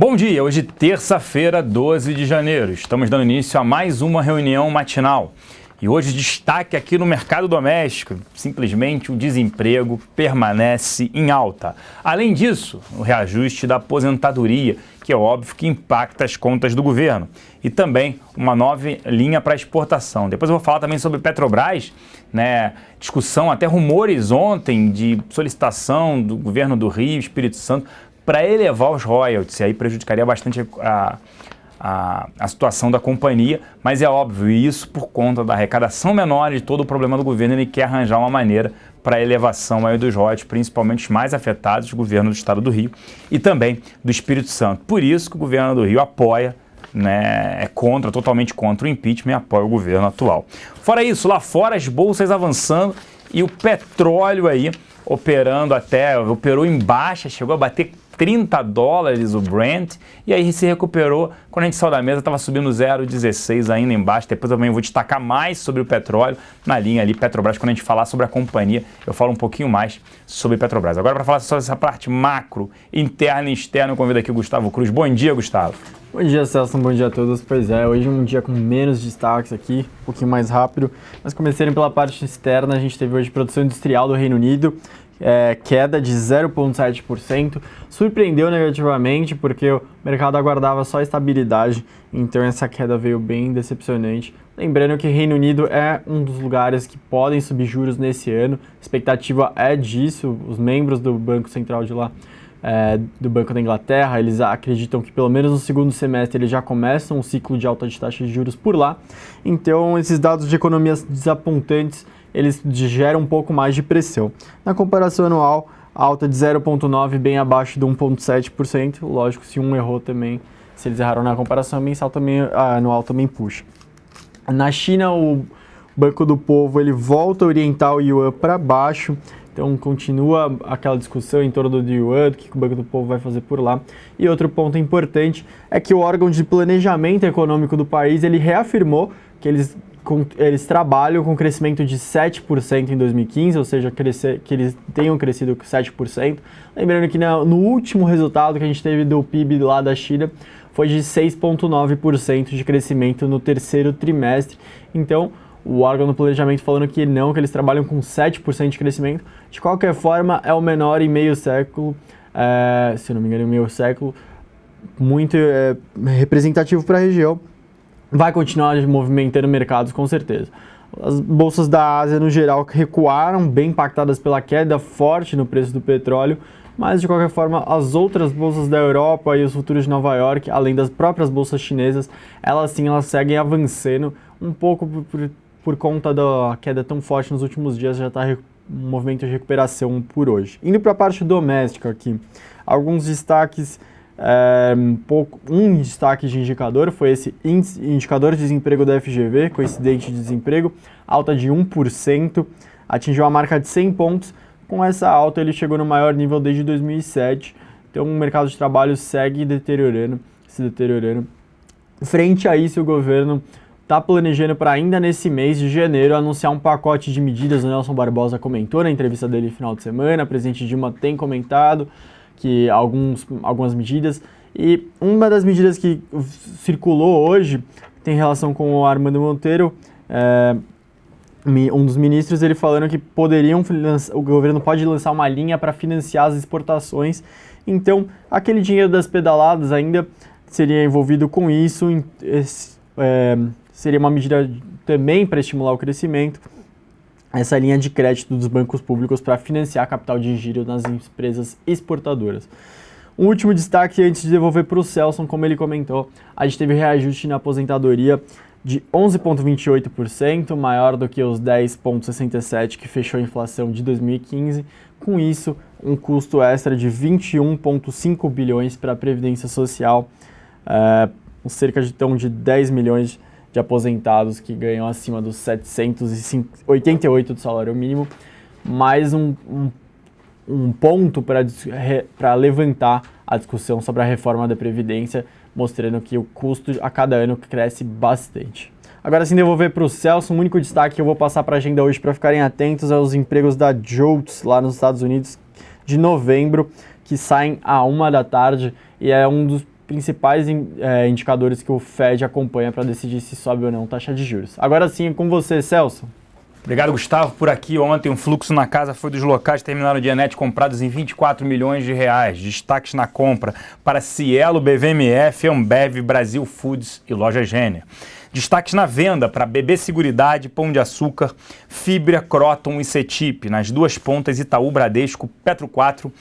Bom dia, hoje terça-feira, 12 de janeiro. Estamos dando início a mais uma reunião matinal. E hoje destaque aqui no mercado doméstico, simplesmente o desemprego permanece em alta. Além disso, o reajuste da aposentadoria, que é óbvio que impacta as contas do governo. E também uma nova linha para exportação. Depois eu vou falar também sobre Petrobras, discussão, até rumores ontem de solicitação do governo do Rio, Espírito Santo, para elevar os royalties, e aí prejudicaria bastante a situação da companhia, mas é óbvio, isso por conta da arrecadação menor e todo o problema do governo, ele quer arranjar uma maneira para a elevação aí dos royalties, principalmente os mais afetados, o governo do estado do Rio e também do Espírito Santo. Por isso que o governo do Rio apoia, é totalmente contra o impeachment e apoia o governo atual. Fora isso, lá fora as bolsas avançando e o petróleo aí operou em baixa, chegou a bater $30 o Brent, e aí se recuperou. Quando a gente saiu da mesa, estava subindo 0,16 ainda embaixo. Depois também vou destacar mais sobre o petróleo na linha ali, Petrobras. Quando a gente falar sobre a companhia, eu falo um pouquinho mais sobre Petrobras. Agora, para falar sobre essa parte macro, interna e externa, eu convido aqui o Gustavo Cruz. Bom dia, Gustavo. Bom dia, Celso. Bom dia a todos. Pois é, hoje é um dia com menos destaques aqui, um pouquinho mais rápido. Mas começando pela parte externa, a gente teve hoje produção industrial do Reino Unido, queda de 0,7%, surpreendeu negativamente porque o mercado aguardava só estabilidade, então essa queda veio bem decepcionante. Lembrando que Reino Unido é um dos lugares que podem subir juros nesse ano, a expectativa é disso, os membros do Banco Central de lá, do Banco da Inglaterra, eles acreditam que pelo menos no segundo semestre eles já começam um ciclo de alta de taxa de juros por lá, então esses dados de economias desapontantes eles geram um pouco mais de pressão. Na comparação anual, alta de 0,9%, bem abaixo de 1,7%. Lógico, se um errou também, se eles erraram na comparação mensal, anual também puxa. Na China, o Banco do Povo ele volta a orientar o yuan para baixo, então continua aquela discussão em torno do yuan, do que o Banco do Povo vai fazer por lá. E outro ponto importante é que o órgão de planejamento econômico do país ele reafirmou que eles trabalham com crescimento de 7% em 2015, ou seja, que eles tenham crescido 7%. Lembrando que no último resultado que a gente teve do PIB lá da China foi de 6,9% de crescimento no terceiro trimestre. Então, o órgão do planejamento falando que não, que eles trabalham com 7% de crescimento. De qualquer forma, é o menor em meio século, se não me engano, em meio século, muito representativo para a região. Vai continuar movimentando mercados com certeza. As bolsas da Ásia no geral recuaram, bem impactadas pela queda forte no preço do petróleo, mas de qualquer forma as outras bolsas da Europa e os futuros de Nova York, além das próprias bolsas chinesas, elas seguem avançando um pouco por conta da queda tão forte nos últimos dias, já está um movimento de recuperação por hoje. Indo para a parte doméstica aqui, alguns destaques. Um destaque de indicador foi esse indicador de desemprego da FGV, coincidente de desemprego, alta de 1%, atingiu a marca de 100 pontos. Com essa alta ele chegou no maior nível desde 2007, então o mercado de trabalho segue se deteriorando. Frente a isso, o governo está planejando para ainda nesse mês de janeiro anunciar um pacote de medidas. O Nelson Barbosa comentou na entrevista dele no final de semana, a presidente Dilma tem comentado que algumas medidas, e uma das medidas que circulou hoje tem relação com o Armando Monteiro, um dos ministros, ele falando que o governo pode lançar uma linha para financiar as exportações, então aquele dinheiro das pedaladas ainda seria envolvido com isso, seria uma medida também para estimular o crescimento, essa linha de crédito dos bancos públicos para financiar capital de giro nas empresas exportadoras. Um último destaque antes de devolver para o Celso, como ele comentou, a gente teve reajuste na aposentadoria de 11,28%, maior do que os 10,67% que fechou a inflação de 2015. Com isso, um custo extra de 21,5 bilhões para a Previdência Social, cerca de 10 milhões de aposentados que ganham acima dos 788 do salário mínimo, mais um ponto para levantar a discussão sobre a reforma da Previdência, mostrando que o custo a cada ano cresce bastante. Agora sim, devolver para o Celso, um único destaque que eu vou passar para a agenda hoje para ficarem atentos aos empregos da JOLTS lá nos Estados Unidos de novembro, que saem à 1 da tarde, e é um dos principais indicadores que o Fed acompanha para decidir se sobe ou não taxa de juros. Agora sim, é com você, Celso. Obrigado, Gustavo. Por aqui ontem, um fluxo na casa foi dos locais que terminaram o dia net comprados em 24 milhões de reais. Destaques na compra para Cielo, BVMF, Ambev, Brasil Foods e Loja Gênia. Destaques na venda para BB Seguridade, Pão de Açúcar, Fibra, Croton e Cetip. Nas duas pontas, Itaú, Bradesco, Petro 4,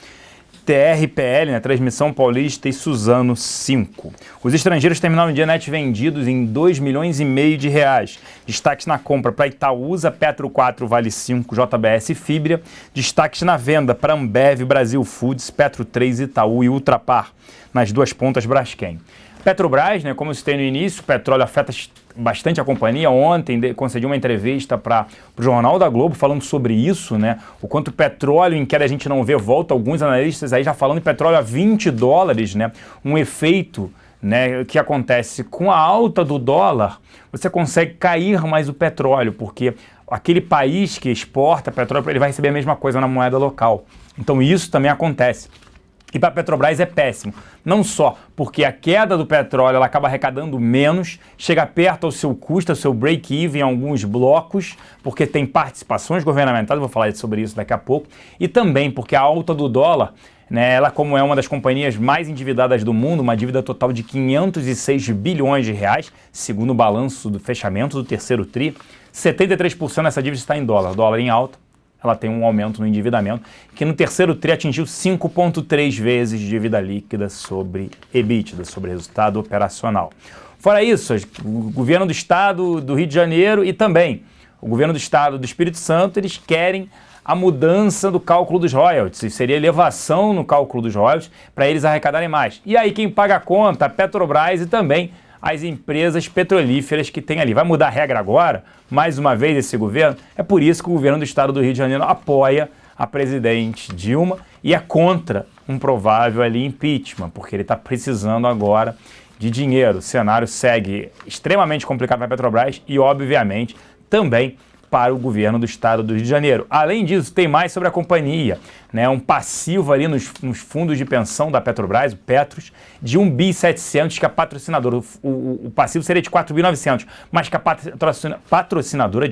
TRPL, né, Transmissão Paulista e Suzano 5. Os estrangeiros terminaram o dia net vendidos em 2,5 milhões de reais. Destaques na compra para Itaúsa, Petro 4, Vale 5, JBS e Fibra. Destaques na venda para Ambev, Brasil Foods, Petro 3, Itaú e Ultrapar. Nas duas pontas, Braskem. Petrobras, né, como eu citei no início, o petróleo afeta bastante a companhia. Ontem concedi uma entrevista para o Jornal da Globo falando sobre isso, né? O quanto o petróleo em queda a gente não vê, volta alguns analistas aí já falando em petróleo a $20, né? Um efeito, né, que acontece com a alta do dólar, você consegue cair mais o petróleo, porque aquele país que exporta petróleo, ele vai receber a mesma coisa na moeda local. Então isso também acontece. E para a Petrobras é péssimo, não só porque a queda do petróleo ela acaba arrecadando menos, chega perto ao seu custo, ao seu break-even em alguns blocos, porque tem participações governamentais, vou falar sobre isso daqui a pouco, e também porque a alta do dólar, né, ela como é uma das companhias mais endividadas do mundo, uma dívida total de 506 bilhões de reais, segundo o balanço do fechamento do terceiro TRI, 73% dessa dívida está em dólar em alta. Ela tem um aumento no endividamento, que no terceiro TRI atingiu 5,3 vezes dívida líquida sobre EBITDA, sobre resultado operacional. Fora isso, o governo do estado do Rio de Janeiro e também o governo do estado do Espírito Santo, eles querem a mudança do cálculo dos royalties, seria elevação no cálculo dos royalties para eles arrecadarem mais. E aí quem paga a conta? A Petrobras e também as empresas petrolíferas que tem ali. Vai mudar a regra agora? Mais uma vez esse governo? É por isso que o governo do estado do Rio de Janeiro apoia a presidente Dilma e é contra um provável ali impeachment, porque ele está precisando agora de dinheiro. O cenário segue extremamente complicado para a Petrobras e, obviamente, também para o governo do estado do Rio de Janeiro. Além disso, tem mais sobre a companhia, né? Um passivo ali nos fundos de pensão da Petrobras, o Petros, de 1.700 bi que a patrocinadora, o passivo seria de 4.900 bi, mas que a patrocinadora,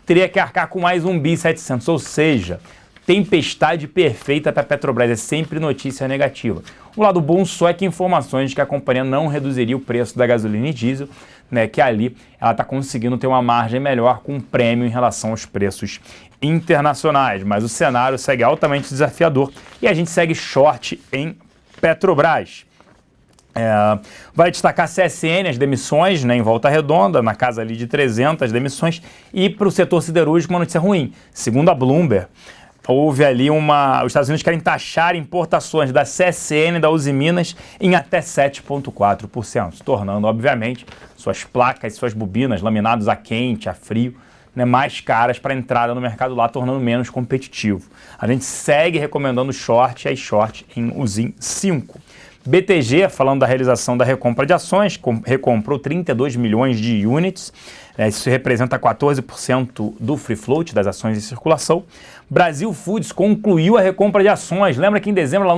teria que arcar com mais 1.700 bi, ou seja, tempestade perfeita para a Petrobras, é sempre notícia negativa. O lado bom só é que informações de que a companhia não reduziria o preço da gasolina e diesel, né, que ali ela está conseguindo ter uma margem melhor com um prêmio em relação aos preços internacionais. Mas o cenário segue altamente desafiador e a gente segue short em Petrobras. Vai destacar a CSN, as demissões, né, em Volta Redonda, na casa ali de 300 demissões, e para o setor siderúrgico uma notícia ruim. Segundo a Bloomberg, houve ali os Estados Unidos querem taxar importações da CSN da Uzi Minas em até 7,4%, tornando, obviamente, suas placas, suas bobinas, laminados a quente, a frio, né, mais caras para entrada no mercado lá, tornando menos competitivo. A gente segue recomendando short em Uzi 5. BTG, falando da realização da recompra de ações, recomprou 32 milhões de units, isso representa 14% do free float das ações em circulação. Brasil Foods concluiu a recompra de ações. Lembra que em novembro, ela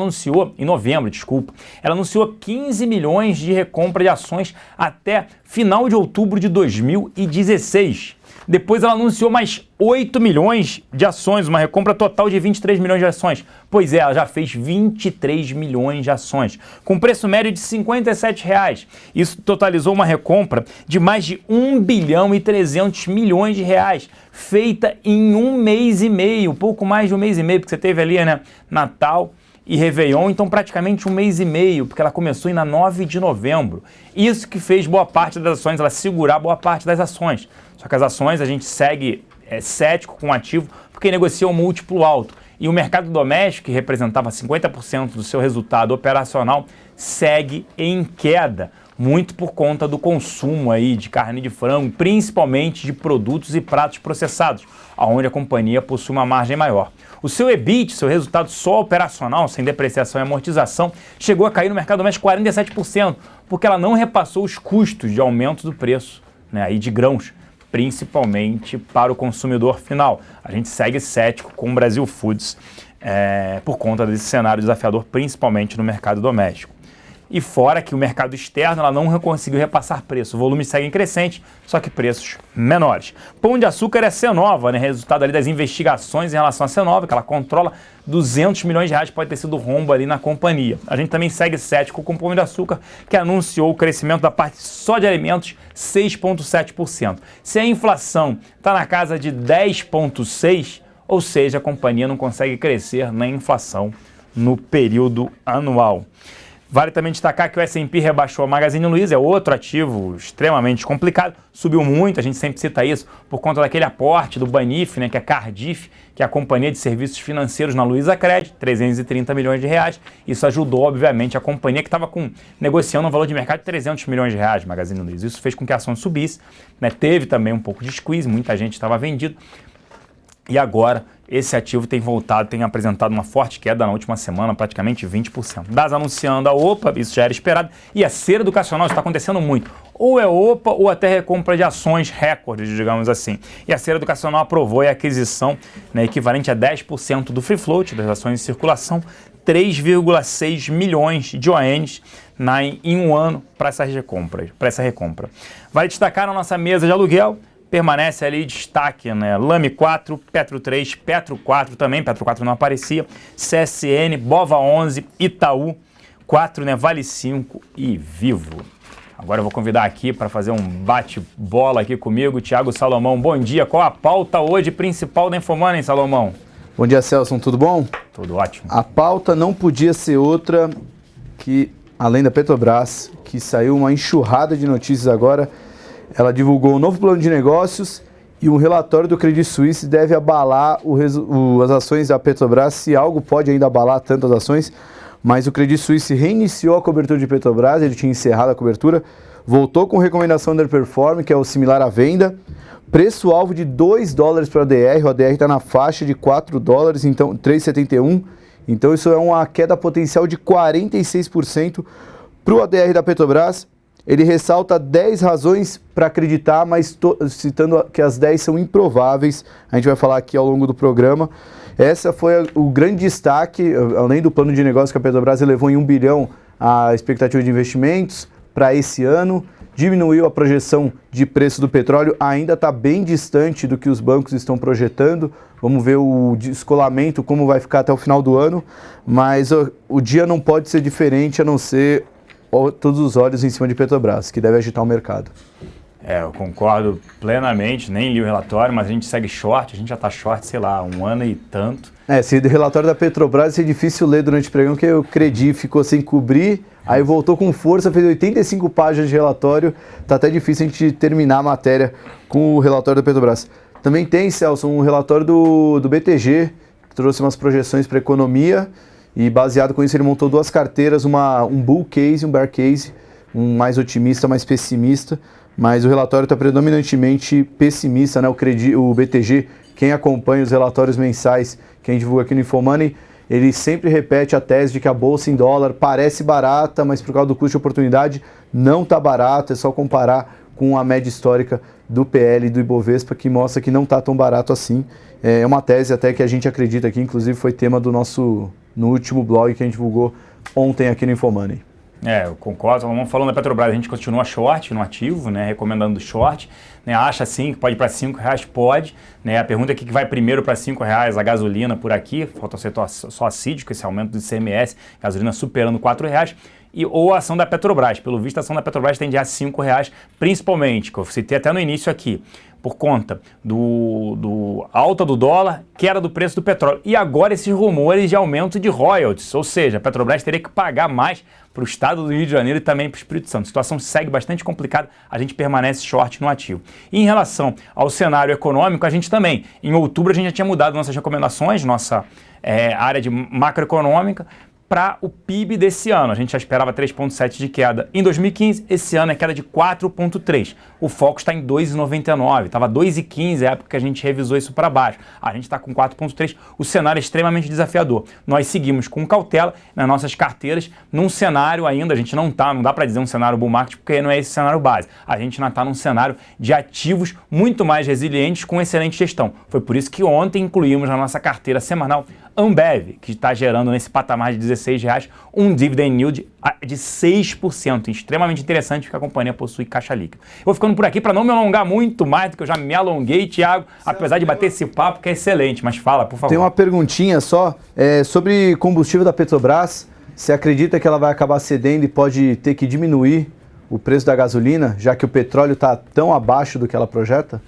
anunciou 15 milhões de recompra de ações até final de outubro de 2016. Depois ela anunciou mais 8 milhões de ações, uma recompra total de 23 milhões de ações. Pois é, ela já fez 23 milhões de ações, com preço médio de R$ 57. Isso totalizou uma recompra de mais de 1 bilhão e 300 milhões de reais, feita em um mês e meio, pouco mais de um mês e meio, porque você teve ali, né, Natal e Réveillon, então praticamente um mês e meio, porque ela começou na 9 de novembro. Isso que fez boa parte das ações, ela segurar boa parte das ações. Só que as ações a gente segue cético com o ativo porque negocia um múltiplo alto. E o mercado doméstico, que representava 50% do seu resultado operacional, segue em queda, muito por conta do consumo aí de carne de frango, principalmente de produtos e pratos processados, onde a companhia possui uma margem maior. O seu EBIT, seu resultado só operacional, sem depreciação e amortização, chegou a cair no mercado doméstico 47%, porque ela não repassou os custos de aumento do preço, né, aí de grãos, principalmente para o consumidor final. A gente segue cético com o Brasil Foods por conta desse cenário desafiador, principalmente no mercado doméstico. E fora que o mercado externo ela não conseguiu repassar preço. O volume segue crescente, só que preços menores. Pão de Açúcar é Cenova, né? Resultado ali das investigações em relação a Cenova, que ela controla 200 milhões de reais, pode ter sido rombo ali na companhia. A gente também segue cético com o Pão de Açúcar, que anunciou o crescimento da parte só de alimentos 6,7%. Se a inflação está na casa de 10,6%, ou seja, a companhia não consegue crescer na inflação no período anual. Vale também destacar que o S&P rebaixou a Magazine Luiza, é outro ativo extremamente complicado, subiu muito, a gente sempre cita isso, por conta daquele aporte do Banif, né, que é Cardif, que é a companhia de serviços financeiros na Luizacred, 330 milhões de reais. Isso ajudou, obviamente, a companhia que estava negociando um valor de mercado de 300 milhões de reais, Magazine Luiza. Isso fez com que a ação subisse, né, teve também um pouco de squeeze, muita gente estava vendido. E agora, esse ativo tem voltado, tem apresentado uma forte queda na última semana, praticamente 20%. DAS anunciando a OPA, isso já era esperado, e a Ser Educacional, isso está acontecendo muito. Ou é OPA ou até recompra de ações recordes, digamos assim. E a Ser Educacional aprovou a aquisição, né, equivalente a 10% do free float, das ações em circulação, 3,6 milhões de ONs em um ano para essa recompra. Vale destacar na nossa mesa de aluguel, permanece ali destaque, né? Lame 4, Petro 3, Petro 4 também, Petro 4 não aparecia, CSN, Bova 11, Itaú 4, né? Vale 5 e Vivo. Agora eu vou convidar aqui para fazer um bate-bola aqui comigo, Thiago Salomão. Bom dia, qual a pauta hoje principal da Infomoney, Salomão? Bom dia, Celso, tudo bom? Tudo ótimo. A pauta não podia ser outra que, além da Petrobras, que saiu uma enxurrada de notícias agora. Ela divulgou um novo plano de negócios e um relatório do Credit Suisse deve abalar as ações da Petrobras, se algo pode ainda abalar tantas ações, mas o Credit Suisse reiniciou a cobertura de Petrobras, ele tinha encerrado a cobertura, voltou com recomendação underperform, que é o similar à venda, preço-alvo de $2 para o ADR está na faixa de $4, então 3,71, então isso é uma queda potencial de 46% para o ADR da Petrobras. Ele ressalta 10 razões para acreditar, mas citando que as 10 são improváveis. A gente vai falar aqui ao longo do programa. Essa foi o grande destaque, além do plano de negócio que a Petrobras elevou em 1 bilhão a expectativa de investimentos para esse ano. Diminuiu a projeção de preço do petróleo, ainda está bem distante do que os bancos estão projetando. Vamos ver o descolamento, como vai ficar até o final do ano. Mas o dia não pode ser diferente, a não ser todos os olhos em cima de Petrobras, que deve agitar o mercado. Eu concordo plenamente, nem li o relatório, mas a gente segue short, a gente já está short, sei lá, 1 ano e tanto. Se o relatório da Petrobras é difícil ler durante o programa, porque o Credi ficou sem cobrir, aí voltou com força, fez 85 páginas de relatório, tá até difícil a gente terminar a matéria com o relatório da Petrobras. Também tem, Celso, um relatório do BTG, que trouxe umas projeções para a economia, e baseado com isso ele montou 2 carteiras, um bull case e um bear case, um mais otimista, mais pessimista, mas o relatório está predominantemente pessimista, né? O BTG, quem acompanha os relatórios mensais, quem divulga aqui no Infomoney, ele sempre repete a tese de que a bolsa em dólar parece barata, mas por causa do custo de oportunidade não está barato, é só comparar com a média histórica do PL e do Ibovespa, que mostra que não está tão barato assim. É uma tese até que a gente acredita aqui, inclusive foi tema do no último blog que a gente divulgou ontem aqui no Infomoney. Eu concordo. Vamos falando da Petrobras, a gente continua short no ativo, né, recomendando short, né, acha sim que pode ir para R$5, pode, né, a pergunta é que vai primeiro para R$5 a gasolina por aqui, falta o setor só assídico, esse aumento do ICMS, gasolina superando R$4, ou a ação da Petrobras. Pelo visto, a ação da Petrobras tende a R$5, principalmente, que eu citei até no início aqui, por conta do alta do dólar, queda do preço do petróleo. E agora esses rumores de aumento de royalties, ou seja, a Petrobras teria que pagar mais para o estado do Rio de Janeiro e também para o Espírito Santo. A situação segue bastante complicada, a gente permanece short no ativo. E em relação ao cenário econômico, a gente também, em outubro a gente já tinha mudado nossas recomendações, nossa área de macroeconômica, para o PIB desse ano. A gente já esperava 3,7 de queda em 2015, esse ano é queda de 4,3. O foco está em 2,99, estava 2,15 a época que a gente revisou isso para baixo. A gente está com 4,3, o cenário é extremamente desafiador. Nós seguimos com cautela nas nossas carteiras, num cenário ainda, a gente não dá para dizer um cenário bull market, porque não é esse cenário base. A gente ainda está num cenário de ativos muito mais resilientes com excelente gestão. Foi por isso que ontem incluímos na nossa carteira semanal Ambev, que está gerando nesse patamar de R$16, um dividend yield de 6%. Extremamente interessante porque a companhia possui caixa líquida. Eu vou ficando por aqui para não me alongar muito mais do que eu já me alonguei, Thiago, apesar de bater esse papo que é excelente, mas fala, por favor. Tem uma perguntinha só sobre combustível da Petrobras. Você acredita que ela vai acabar cedendo e pode ter que diminuir o preço da gasolina, já que o petróleo está tão abaixo do que ela projeta?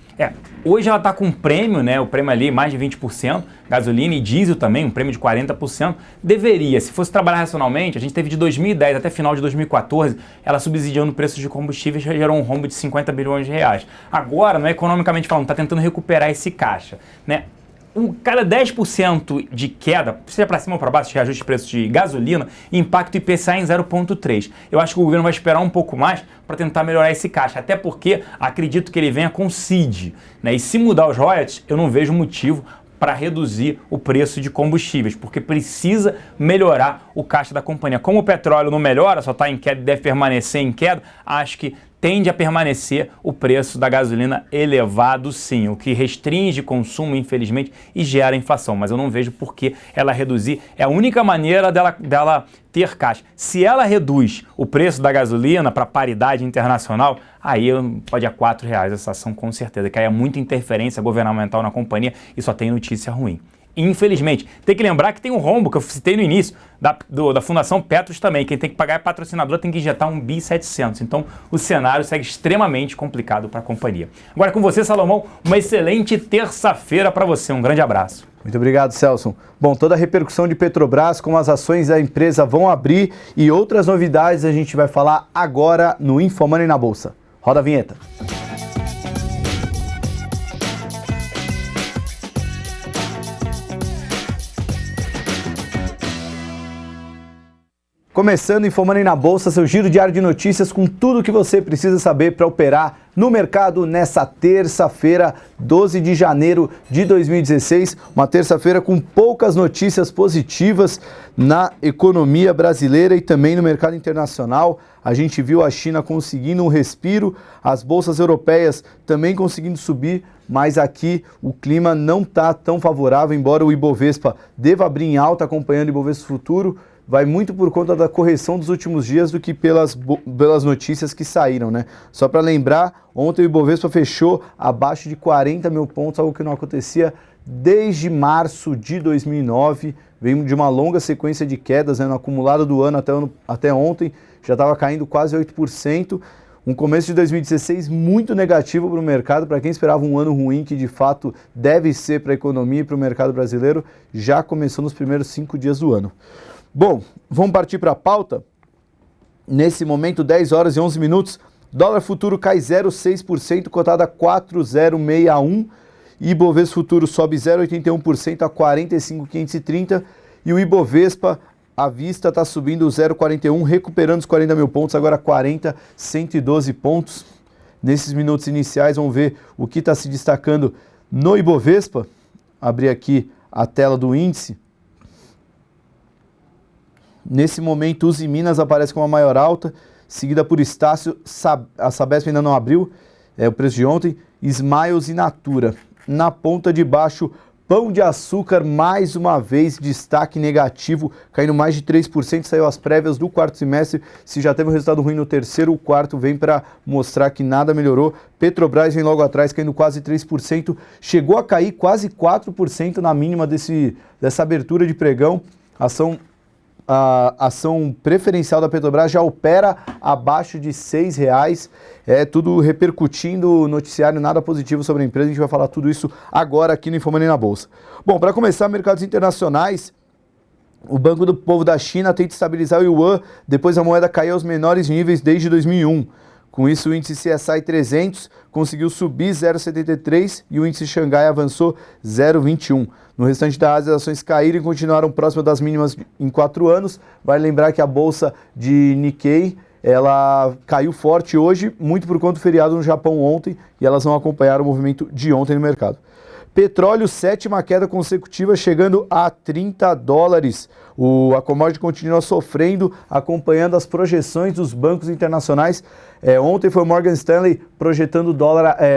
Hoje ela está com um prêmio, né? O prêmio ali mais de 20%, gasolina e diesel também, um prêmio de 40%. Deveria, se fosse trabalhar racionalmente, a gente teve de 2010 até final de 2014, ela subsidiando o preço de combustíveis, gerou um rombo de 50 bilhões de reais. Agora, não é economicamente falando, está tentando recuperar esse caixa, né? Cada 10% de queda, seja para cima ou para baixo, de reajuste de preço de gasolina, impacta o IPCA em 0,3. Eu acho que o governo vai esperar um pouco mais para tentar melhorar esse caixa, até porque acredito que ele venha com CID, né? E se mudar os royalties, eu não vejo motivo para reduzir o preço de combustíveis, porque precisa melhorar o caixa da companhia. Como o petróleo não melhora, só está em queda e deve permanecer em queda, acho que tende a permanecer o preço da gasolina elevado sim, o que restringe consumo, infelizmente, e gera inflação. Mas eu não vejo por que ela reduzir. É a única maneira dela ter caixa. Se ela reduz o preço da gasolina para paridade internacional, aí pode ir a R$4 essa ação com certeza, que aí é muita interferência governamental na companhia e só tem notícia ruim. Infelizmente, tem que lembrar que tem um rombo que eu citei no início da Fundação Petros também. Quem tem que pagar é a patrocinadora, tem que injetar 1.7 bi. Então o cenário segue extremamente complicado para a companhia. Agora com você, Salomão, uma excelente terça-feira para você. Um grande abraço. Muito obrigado, Celso. Bom, toda a repercussão de Petrobras, como as ações da empresa vão abrir e outras novidades a gente vai falar agora no InfoMoney na Bolsa. Roda a vinheta. Começando InfoMoney na Bolsa, seu giro diário de notícias com tudo o que você precisa saber para operar no mercado nessa terça-feira, 12 de janeiro de 2016. Uma terça-feira com poucas notícias positivas na economia brasileira e também no mercado internacional. A gente viu a China conseguindo um respiro, as bolsas europeias também conseguindo subir, mas aqui o clima não está tão favorável, embora o Ibovespa deva abrir em alta acompanhando o Ibovespa Futuro. Vai muito por conta da correção dos últimos dias do que pelas notícias que saíram, né? Só para lembrar, ontem o Ibovespa fechou abaixo de 40 mil pontos, algo que não acontecia desde março de 2009. Veio de uma longa sequência de quedas, né? No acumulado do ano até ontem, já estava caindo quase 8%. Um começo de 2016 muito negativo para o mercado, para quem esperava um ano ruim, que de fato deve ser para a economia e para o mercado brasileiro, já começou nos primeiros 5 dias do ano. Bom, vamos partir para a pauta. Nesse momento, 10 horas e 11 minutos, dólar futuro cai 0,6%, cotada a 4,061. Ibovespa futuro sobe 0,81% a 45.530. E o Ibovespa à vista está subindo 0,41, recuperando os 40 mil pontos, agora 40.112 pontos. Nesses minutos iniciais, vamos ver o que está se destacando no Ibovespa. Abrir aqui a tela do índice. Nesse momento, Uzi Minas aparece com uma maior alta, seguida por Estácio, a Sabesp ainda não abriu, o preço de ontem, Smiles e Natura. Na ponta de baixo, Pão de Açúcar, mais uma vez, destaque negativo, caindo mais de 3%, saiu as prévias do quarto semestre. Se já teve um resultado ruim no terceiro, o quarto vem para mostrar que nada melhorou. Petrobras vem logo atrás, caindo quase 3%, chegou a cair quase 4% na mínima dessa abertura de pregão. A ação preferencial da Petrobras já opera abaixo de R$6. É tudo repercutindo, noticiário nada positivo sobre a empresa. A gente vai falar tudo isso agora aqui no InfoMoney na Bolsa. Bom, para começar, mercados internacionais, o Banco do Povo da China tenta estabilizar o yuan depois a moeda caiu aos menores níveis desde 2001. Com isso, o índice CSI 300 conseguiu subir 0,73 e o índice Xangai avançou 0,21. No restante da Ásia, as ações caíram e continuaram próximas das mínimas em 4 anos. Vale lembrar que a bolsa de Nikkei, ela caiu forte hoje, muito por conta do feriado no Japão ontem, e elas não acompanharam o movimento de ontem no mercado. Petróleo, 7ª queda consecutiva, chegando a $30. A commodity continua sofrendo, acompanhando as projeções dos bancos internacionais. Ontem foi o Morgan Stanley projetando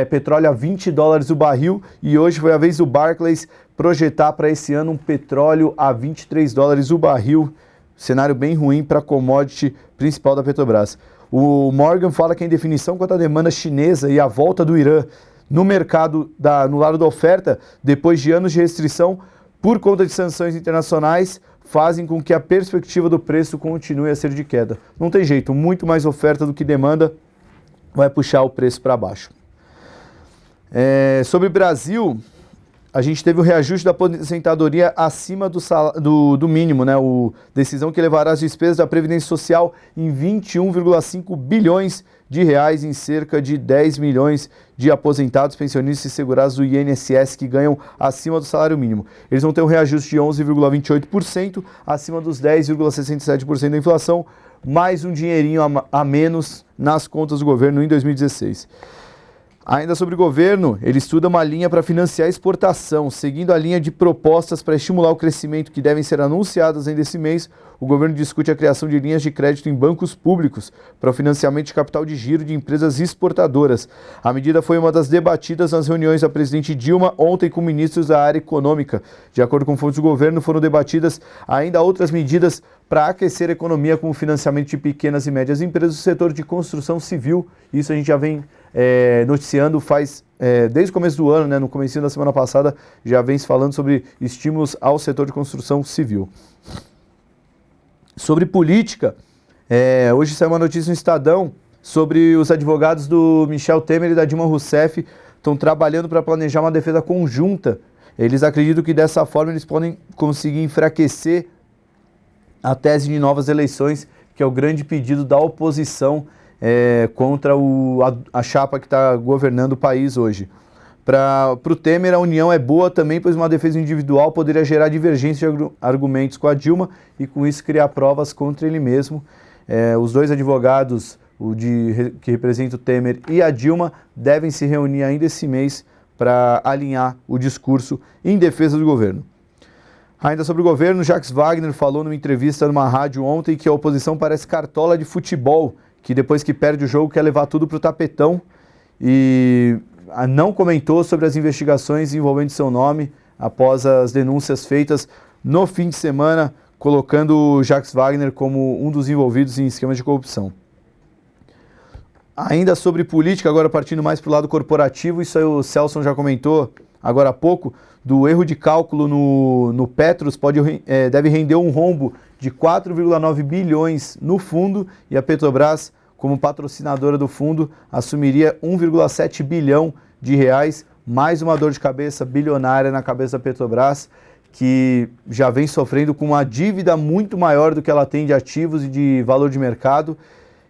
petróleo a $20 o barril, e hoje foi a vez do Barclays projetar para esse ano um petróleo a $23 o barril. cenário bem ruim para a commodity principal da Petrobras. O Morgan fala que a indefinição quanto à demanda chinesa e a volta do Irã no mercado, no lado da oferta, depois de anos de restrição por conta de sanções internacionais, fazem com que a perspectiva do preço continue a ser de queda. Não tem jeito, muito mais oferta do que demanda vai puxar o preço para baixo. Sobre o Brasil, a gente teve o reajuste da aposentadoria acima do mínimo, né? Decisão que levará as despesas da Previdência Social em 21,5 bilhões de reais em cerca de 10 milhões de aposentados, pensionistas e segurados do INSS que ganham acima do salário mínimo. Eles vão ter um reajuste de 11,28%, acima dos 10,67% da inflação, mais um dinheirinho a menos nas contas do governo em 2016. Ainda sobre o governo, ele estuda uma linha para financiar a exportação. Seguindo a linha de propostas para estimular o crescimento que devem ser anunciadas ainda esse mês, o governo discute a criação de linhas de crédito em bancos públicos para o financiamento de capital de giro de empresas exportadoras. A medida foi uma das debatidas nas reuniões da presidente Dilma ontem com ministros da área econômica. De acordo com fontes do governo, foram debatidas ainda outras medidas para aquecer a economia, como o financiamento de pequenas e médias empresas do setor de construção civil. Isso a gente já vem noticiando desde o começo do ano, né, no comecinho da semana passada, já vem se falando sobre estímulos ao setor de construção civil. Sobre política, hoje saiu uma notícia no Estadão sobre os advogados do Michel Temer e da Dilma Rousseff estão trabalhando para planejar uma defesa conjunta. Eles acreditam que dessa forma eles podem conseguir enfraquecer a tese de novas eleições, que é o grande pedido da oposição contra a chapa que está governando o país hoje. Para o Temer, a união é boa também, pois uma defesa individual poderia gerar divergência de argumentos com a Dilma e, com isso, criar provas contra ele mesmo. Os dois advogados, que representam o Temer e a Dilma, devem se reunir ainda esse mês para alinhar o discurso em defesa do governo. Ainda sobre o governo, Jacques Wagner falou numa entrevista numa rádio ontem que a oposição parece cartola de futebol, que depois que perde o jogo quer levar tudo para o tapetão, e não comentou sobre as investigações envolvendo seu nome após as denúncias feitas no fim de semana, colocando Jacques Wagner como um dos envolvidos em esquemas de corrupção. Ainda sobre política, agora partindo mais para o lado corporativo, isso aí o Celso já comentou agora há pouco, do erro de cálculo no Petros deve render um rombo de 4,9 bilhões no fundo, e a Petrobras, como patrocinadora do fundo, assumiria 1,7 bilhão de reais, mais uma dor de cabeça bilionária na cabeça da Petrobras, que já vem sofrendo com uma dívida muito maior do que ela tem de ativos e de valor de mercado,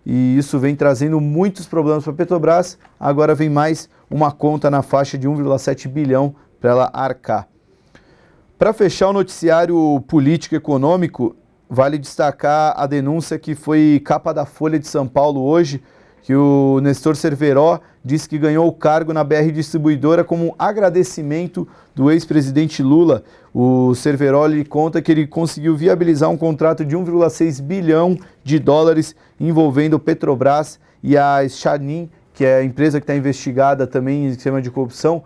e isso vem trazendo muitos problemas para a Petrobras. Agora vem mais uma conta na faixa de 1,7 bilhão para ela arcar. Para fechar o noticiário político e econômico, vale destacar a denúncia que foi capa da Folha de São Paulo hoje, que o Nestor Cerveró disse que ganhou o cargo na BR Distribuidora como um agradecimento do ex-presidente Lula. O Cerveró conta que ele conseguiu viabilizar um contrato de 1,6 bilhão de dólares envolvendo Petrobras e a Chanin, que é a empresa que está investigada também em esquema de corrupção,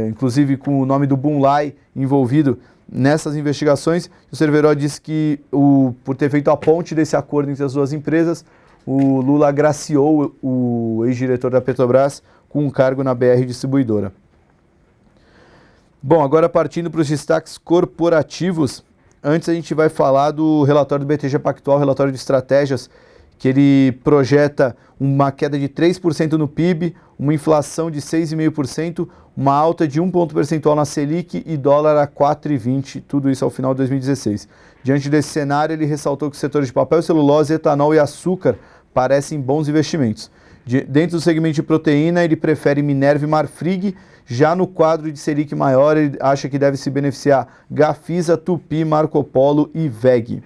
inclusive com o nome do Bunlai envolvido nessas investigações. O Cerveró disse que, por ter feito a ponte desse acordo entre as duas empresas, o Lula agraciou o ex-diretor da Petrobras com um cargo na BR Distribuidora. Bom, agora partindo para os destaques corporativos, antes a gente vai falar do relatório do BTG Pactual, relatório de estratégias, que ele projeta uma queda de 3% no PIB, uma inflação de 6,5%, uma alta de 1 ponto percentual na Selic e dólar a 4,20, tudo isso ao final de 2016. Diante desse cenário, ele ressaltou que os setores de papel, celulose, etanol e açúcar parecem bons investimentos. Dentro do segmento de proteína, ele prefere Minerva e Marfrig. Já no quadro de Selic maior, ele acha que deve se beneficiar Gafisa, Tupi, Marco Polo e VEG.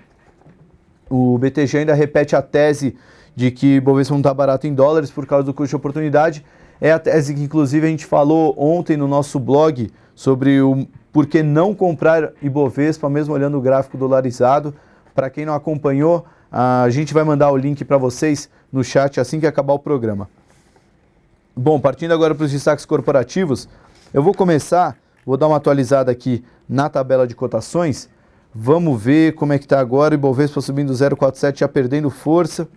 O BTG ainda repete a tese de que Bovespa não está barato em dólares por causa do custo de oportunidade. É a tese que, inclusive, a gente falou ontem no nosso blog sobre o porquê não comprar Ibovespa, mesmo olhando o gráfico dolarizado. Para quem não acompanhou, a gente vai mandar o link para vocês no chat assim que acabar o programa. Bom, partindo agora para os destaques corporativos, eu vou dar uma atualizada aqui na tabela de cotações, Vamos ver como é que está agora. O Ibovespa subindo 0,47, já perdendo força.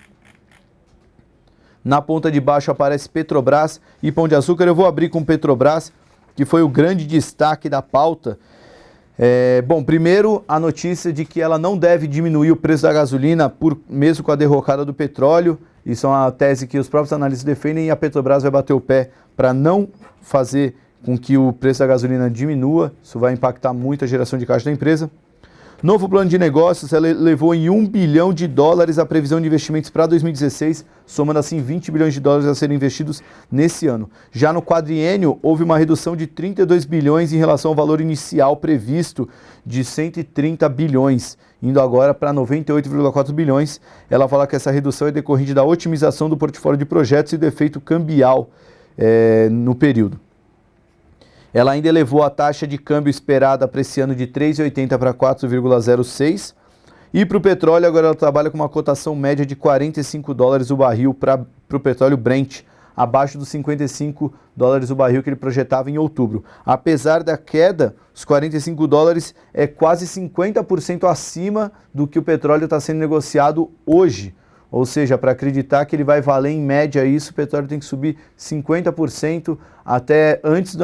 Na ponta de baixo aparece Petrobras e Pão de Açúcar. Eu vou abrir com Petrobras, que foi o grande destaque da pauta. Bom, primeiro a notícia de que ela não deve diminuir o preço da gasolina mesmo com a derrocada do petróleo. Isso é uma tese que os próprios analistas defendem e a Petrobras vai bater o pé para não fazer com que o preço da gasolina diminua. Isso vai impactar muito a geração de caixa da empresa. Novo plano de negócios, ela levou em US$1 bilhão a previsão de investimentos para 2016, somando assim 20 bilhões de dólares a serem investidos nesse ano. Já no quadriênio, houve uma redução de 32 bilhões em relação ao valor inicial previsto de 130 bilhões, indo agora para 98,4 bilhões. Ela fala que essa redução é decorrente da otimização do portfólio de projetos e do efeito cambial no período. Ela ainda elevou a taxa de câmbio esperada para esse ano de 3,80 para 4,06. E para o petróleo, agora ela trabalha com uma cotação média de $45 o barril para o petróleo Brent, abaixo dos $55 o barril que ele projetava em outubro. Apesar da queda, os $45 é quase 50% acima do que o petróleo está sendo negociado hoje. Ou seja, para acreditar que ele vai valer em média isso, o petróleo tem que subir 50% até antes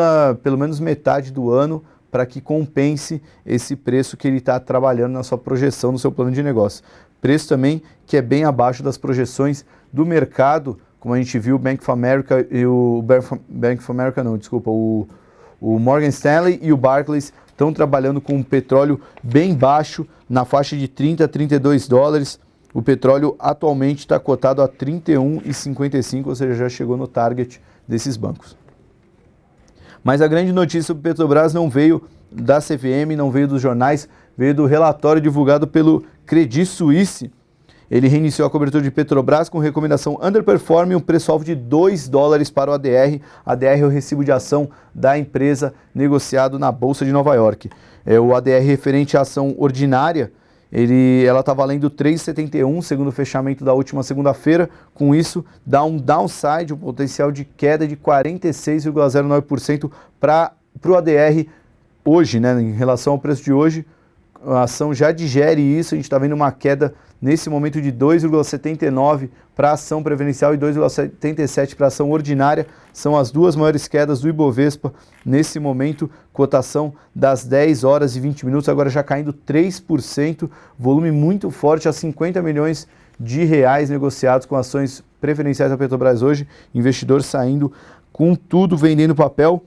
pelo menos metade do ano, para que compense esse preço que ele está trabalhando na sua projeção, no seu plano de negócio. Preço também que é bem abaixo das projeções do mercado, como a gente viu o Bank of America e o Morgan Stanley e o Barclays estão trabalhando com um petróleo bem baixo, na faixa de 30 a 32 dólares. O petróleo atualmente está cotado a 31,55, ou seja, já chegou no target desses bancos. Mas a grande notícia sobre Petrobras não veio da CVM, não veio dos jornais, veio do relatório divulgado pelo Credit Suisse. Ele reiniciou a cobertura de Petrobras com recomendação underperform e um preço-alvo de $2 para o ADR. ADR é o recibo de ação da empresa negociado na Bolsa de Nova York. O ADR referente à ação ordinária, ela está valendo 3,71 segundo o fechamento da última segunda-feira. Com isso, dá um downside, um potencial de queda de 46,09% para o ADR hoje, né? Em relação ao preço de hoje, a ação já digere isso. A gente está vendo uma queda nesse momento de 2,79 para a ação preferencial e 2,77 para a ação ordinária. São as duas maiores quedas do Ibovespa nesse momento. Cotação das 10 horas e 20 minutos, agora já caindo 3%. Volume muito forte, a 50 milhões de reais negociados com ações preferenciais da Petrobras hoje. Investidor saindo com tudo, vendendo papel.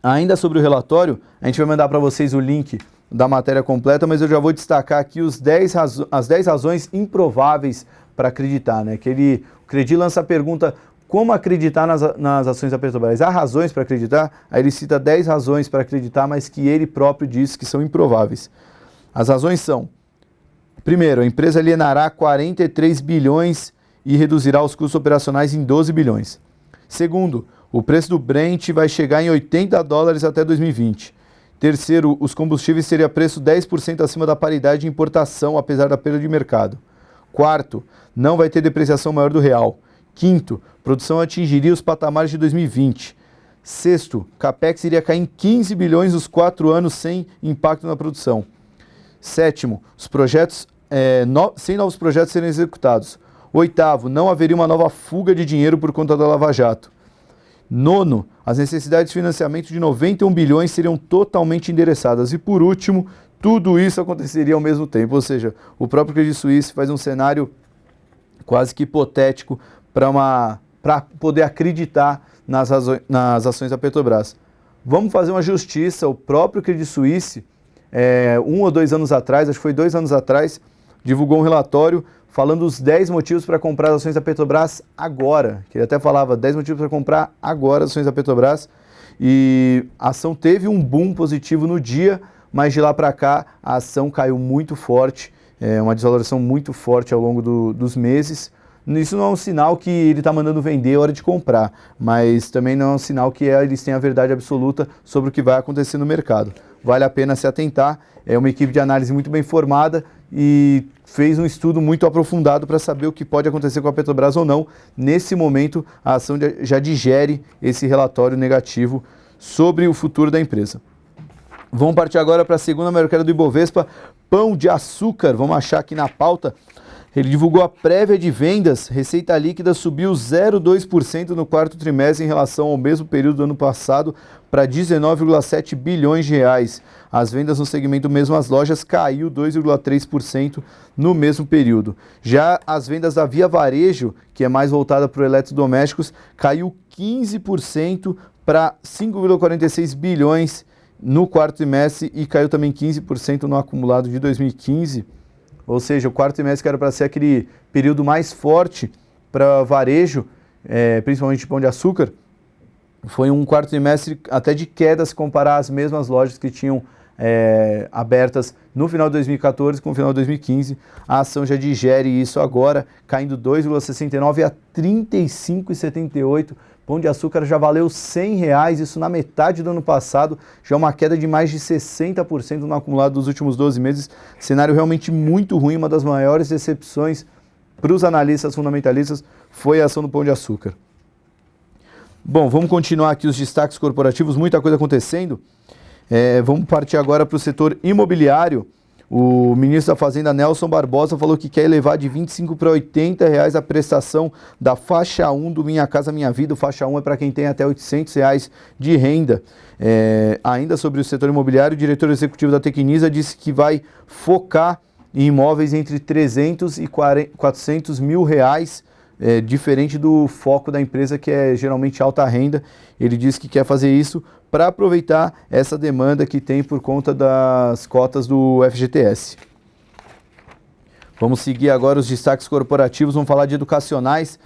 Ainda sobre o relatório, a gente vai mandar para vocês o link da matéria completa, mas eu já vou destacar aqui as 10 razões improváveis para acreditar, né? O Credit lança a pergunta: como acreditar nas ações da Petrobras? Há razões para acreditar? Aí ele cita 10 razões para acreditar, mas que ele próprio diz que são improváveis. As razões são: primeiro, a empresa alienará 43 bilhões e reduzirá os custos operacionais em 12 bilhões. Segundo, o preço do Brent vai chegar em $80 até 2020. Terceiro, os combustíveis teriam preço 10% acima da paridade de importação, apesar da perda de mercado. Quarto, não vai ter depreciação maior do real. Quinto, produção atingiria os patamares de 2020. Sexto, capex iria cair em 15 bilhões nos 4 anos sem impacto na produção. Sétimo, sem novos projetos serem executados. Oitavo, não haveria uma nova fuga de dinheiro por conta da Lava Jato. Nono, as necessidades de financiamento de 91 bilhões seriam totalmente endereçadas. E por último, tudo isso aconteceria ao mesmo tempo. Ou seja, o próprio Credit Suisse faz um cenário quase que hipotético para poder acreditar nas ações da Petrobras. Vamos fazer uma justiça. O próprio Credit Suisse, 1 ou 2 anos atrás, acho que foi 2 anos atrás, divulgou um relatório falando os 10 motivos para comprar as ações da Petrobras agora. Que ele até falava 10 motivos para comprar agora as ações da Petrobras. E a ação teve um boom positivo no dia, mas de lá para cá a ação caiu muito forte, uma desvalorização muito forte ao longo dos meses. Isso não é um sinal que ele está mandando vender, é hora de comprar, mas também não é um sinal que eles têm a verdade absoluta sobre o que vai acontecer no mercado. Vale a pena se atentar, é uma equipe de análise muito bem formada e fez um estudo muito aprofundado para saber o que pode acontecer com a Petrobras ou não. Nesse momento, a ação já digere esse relatório negativo sobre o futuro da empresa. Vamos partir agora para a segunda maior queda do Ibovespa, Pão de Açúcar, vamos achar aqui na pauta. Ele divulgou a prévia de vendas, receita líquida subiu 0,2% no quarto trimestre em relação ao mesmo período do ano passado para 19,7 bilhões de reais. As vendas no segmento mesmo as lojas caiu 2,3% no mesmo período. Já as vendas da Via Varejo, que é mais voltada para os eletrodomésticos, caiu 15% para 5,46 bilhões no quarto trimestre e caiu também 15% no acumulado de 2015. Ou seja, o quarto trimestre que era para ser aquele período mais forte para varejo, principalmente Pão de Açúcar, foi um quarto trimestre até de queda se comparar às mesmas lojas que tinham abertas no final de 2014 com o final de 2015. A ação já digere isso agora, caindo 2,69 a 35,78. Pão de Açúcar já valeu R$100, isso na metade do ano passado, já é uma queda de mais de 60% no acumulado dos últimos 12 meses. Cenário realmente muito ruim, uma das maiores decepções para os analistas fundamentalistas foi a ação do Pão de Açúcar. Bom, vamos continuar aqui os destaques corporativos, muita coisa acontecendo. Vamos partir agora para o setor imobiliário. O ministro da Fazenda, Nelson Barbosa, falou que quer elevar de R$25 para R$80 a prestação da faixa 1 do Minha Casa Minha Vida. O faixa 1 é para quem tem até R$800 de renda. Ainda sobre o setor imobiliário, o diretor executivo da Tecnisa disse que vai focar em imóveis entre 300 e 400 mil reais, diferente do foco da empresa, que é geralmente alta renda. Ele disse que quer fazer isso para aproveitar essa demanda que tem por conta das cotas do FGTS. Vamos seguir agora os destaques corporativos, vamos falar de educacionais.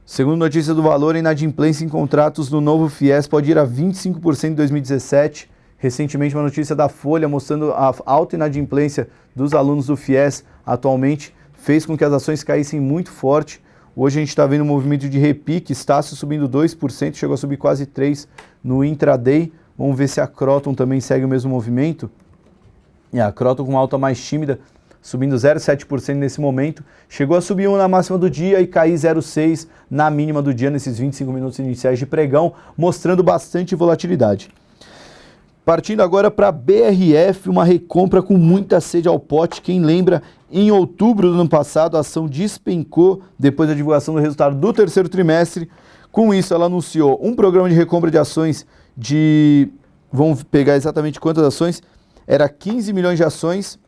Segundo notícia do Valor, a inadimplência em contratos do novo FIES pode ir a 25% em 2017. Recentemente, uma notícia da Folha mostrando a alta inadimplência dos alunos do FIES atualmente fez com que as ações caíssem muito forte. Hoje a gente está vendo um movimento de repique, Estácio subindo 2%, chegou a subir quase 3% no intraday. Vamos ver se a Croton também segue o mesmo movimento. A Croton com uma alta mais tímida, subindo 0,7% nesse momento. Chegou a subir 1 na máxima do dia e cair 0,6% na mínima do dia nesses 25 minutos iniciais de pregão, mostrando bastante volatilidade. Partindo agora para a BRF, uma recompra com muita sede ao pote. Quem lembra, em outubro do ano passado, a ação despencou depois da divulgação do resultado do terceiro trimestre. Com isso, ela anunciou um programa de recompra de ações de... Vamos pegar exatamente quantas ações? Era 15 milhões de ações.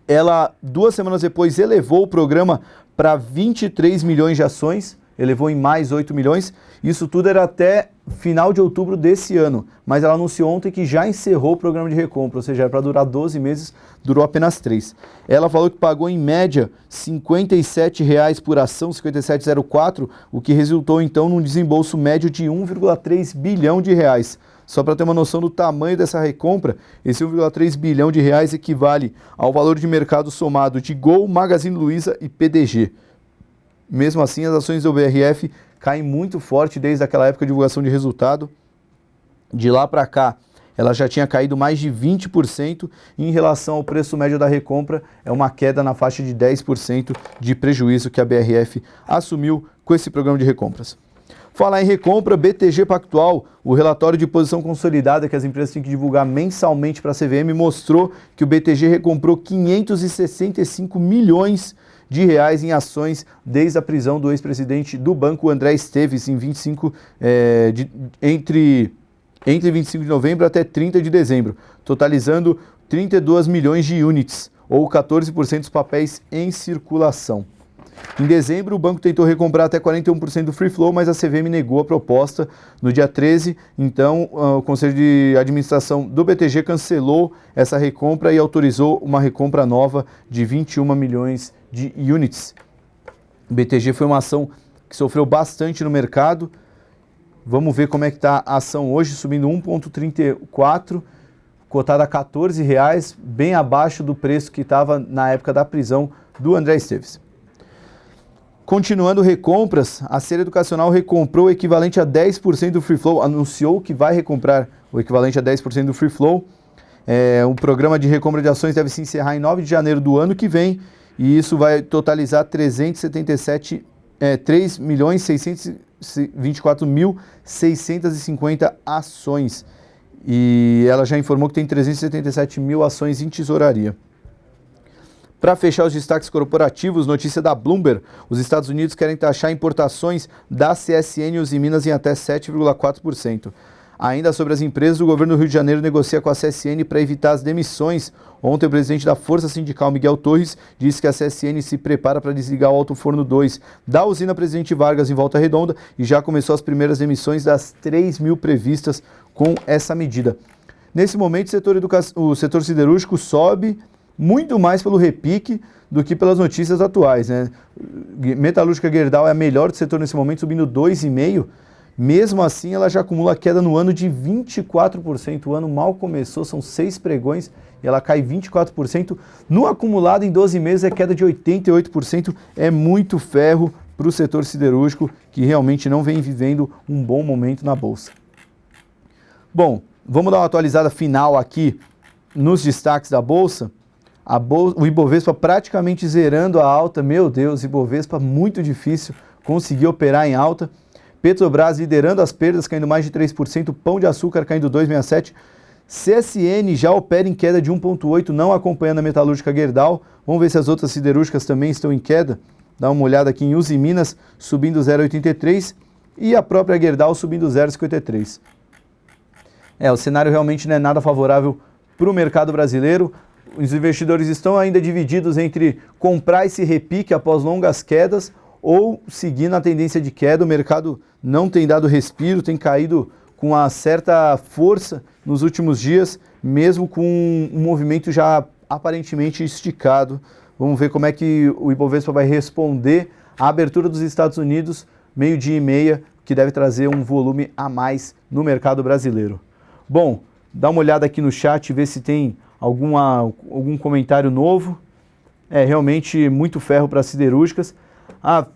Ela, 2 semanas depois, elevou o programa para 23 milhões de ações. Elevou em mais 8 milhões. Isso tudo era até final de outubro desse ano. Mas ela anunciou ontem que já encerrou o programa de recompra, ou seja, era para durar 12 meses, durou apenas 3. Ela falou que pagou em média R$ 57,00 por ação, 57,04, o que resultou então num desembolso médio de 1,3 bilhão de reais. Só para ter uma noção do tamanho dessa recompra, esse 1,3 bilhão de reais equivale ao valor de mercado somado de Gol, Magazine Luiza e PDG. Mesmo assim, as ações do BRF caem muito forte desde aquela época de divulgação de resultado. De lá para cá, ela já tinha caído mais de 20%. E em relação ao preço médio da recompra, é uma queda na faixa de 10% de prejuízo que a BRF assumiu com esse programa de recompras. Falar em recompra, BTG Pactual, o relatório de posição consolidada que as empresas têm que divulgar mensalmente para a CVM, mostrou que o BTG recomprou 565 milhões de reais em ações desde a prisão do ex-presidente do banco, André Esteves, em entre 25 de novembro até 30 de dezembro, totalizando 32 milhões de units, ou 14% dos papéis em circulação. Em dezembro, o banco tentou recomprar até 41% do free flow, mas a CVM negou a proposta. No dia 13, então, o Conselho de Administração do BTG cancelou essa recompra e autorizou uma recompra nova de 21 milhões de units. O BTG foi uma ação que sofreu bastante no mercado. Vamos ver como é que está a ação hoje, subindo 1,34, cotada a R$14, bem abaixo do preço que estava na época da prisão do André Esteves. Continuando recompras, a Ser Educacional recomprou o equivalente a 10% do free flow, anunciou que vai recomprar o equivalente a 10% do free flow. O programa de recompra de ações deve se encerrar em 9 de janeiro do ano que vem, e isso vai totalizar 3.624.650 ações. e ela já informou que tem 377 mil ações em tesouraria. Para fechar os destaques corporativos, notícia da Bloomberg, os Estados Unidos querem taxar importações da CSN e Usiminas em até 7,4%. Ainda sobre as empresas, o governo do Rio de Janeiro negocia com a CSN para evitar as demissões. Ontem, o presidente da Força Sindical, Miguel Torres, disse que a CSN se prepara para desligar o Alto Forno 2 da usina Presidente Vargas em Volta Redonda e já começou as primeiras demissões das 3 mil previstas com essa medida. Nesse momento, o setor siderúrgico sobe muito mais pelo repique do que pelas notícias atuais, né? Metalúrgica Gerdau é a melhor do setor nesse momento, subindo 2,5%. Mesmo assim, ela já acumula queda no ano de 24%. O ano mal começou, são 6 pregões e ela cai 24%. No acumulado, em 12 meses, é queda de 88%. É muito ferro para o setor siderúrgico, que realmente não vem vivendo um bom momento na Bolsa. Bom, vamos dar uma atualizada final aqui nos destaques da Bolsa. O Ibovespa praticamente zerando a alta. Meu Deus, Ibovespa muito difícil conseguir operar em alta. Petrobras liderando as perdas, caindo mais de 3%. Pão de Açúcar caindo 2,67%. CSN já opera em queda de 1,8%, não acompanhando a Metalúrgica Gerdau. Vamos ver se as outras siderúrgicas também estão em queda. Dá uma olhada aqui em Usiminas, subindo 0,83%. E a própria Gerdau subindo 0,53%. O cenário realmente não é nada favorável para o mercado brasileiro. Os investidores estão ainda divididos entre comprar esse repique após longas quedas ou seguir na tendência de queda. O mercado não tem dado respiro, tem caído com uma certa força nos últimos dias, mesmo com um movimento já aparentemente esticado. Vamos ver como é que o Ibovespa vai responder à abertura dos Estados Unidos, 12h30, que deve trazer um volume a mais no mercado brasileiro. Bom, dá uma olhada aqui no chat, ver se tem algum comentário novo. Realmente muito ferro para as siderúrgicas.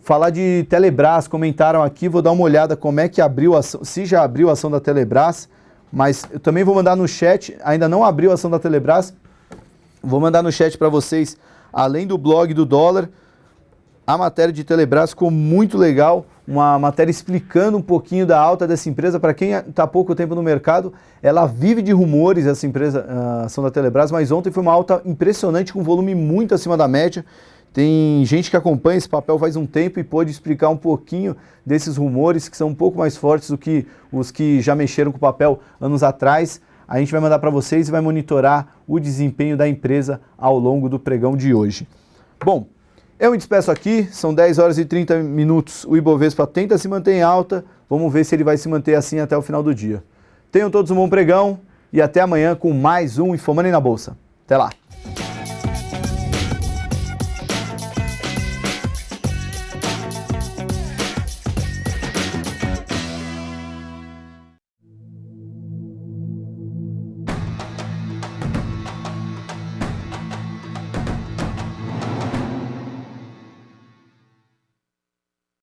Falar de Telebrás, comentaram aqui, vou dar uma olhada como é que abriu a ação, se já abriu a ação da Telebrás, mas eu também vou mandar no chat, ainda não abriu a ação da Telebrás, vou mandar no chat para vocês, além do blog do dólar, a matéria de Telebrás ficou muito legal, uma matéria explicando um pouquinho da alta dessa empresa. Para quem está há pouco tempo no mercado, ela vive de rumores, essa empresa, a ação da Telebrás, mas ontem foi uma alta impressionante, com volume muito acima da média. Tem gente que acompanha esse papel faz um tempo e pôde explicar um pouquinho desses rumores, que são um pouco mais fortes do que os que já mexeram com o papel anos atrás. A gente vai mandar para vocês e vai monitorar o desempenho da empresa ao longo do pregão de hoje. Bom, eu me despeço aqui, são 10 horas e 30 minutos, o Ibovespa tenta se manter em alta, vamos ver se ele vai se manter assim até o final do dia. Tenham todos um bom pregão e até amanhã com mais um Infomani na Bolsa. Até lá!